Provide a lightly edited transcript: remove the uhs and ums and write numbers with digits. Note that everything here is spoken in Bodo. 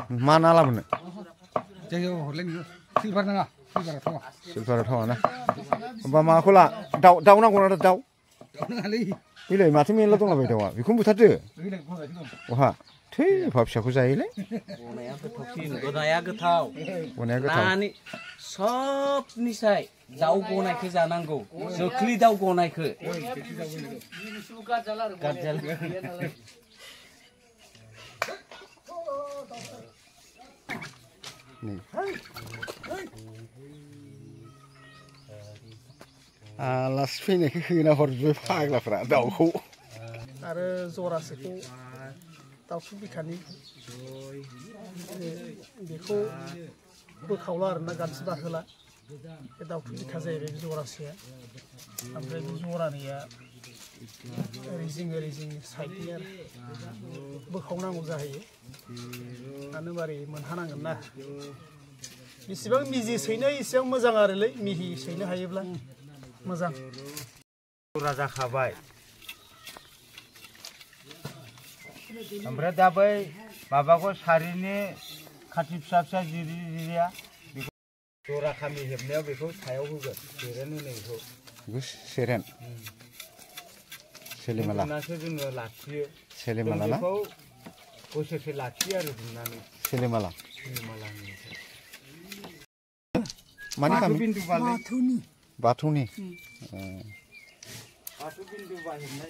Mana lah bener? Jangan horleng silver nanga, silver tawa. Silver tawa na. Bama aku lah, daun aku nak daun. Ilai mati main lah tu lah betul. Bikum buat tu. Wah, tu apa sih aku saya ilai? Gonaya getau. Nani sob nisai. Daun gonai ke jananggo. Sekali daun gonai ke. Gajal. Nih. Alas fini kena horju pag lah fra daun. Ada zora seku daun bikani. Beku bekaular nagan sudah hela. Daun bikazai be zora sia. Ambil zora ni ya. Rising saiknya berkaunan uzahi, anu bari menhanang na. Bisibang mizi sehina iseng mazang arele mihi sehina hayebla mazang. Raja khabai. Amra dabai baba ko sari ni khatib sabsa jiri Zora kami hebnya beko sayau juga. Seren ni itu. Gus seren. Selimala. Selimala na? Selimala. Mana kami? Batuni. Batuni. Batu bindu bahimna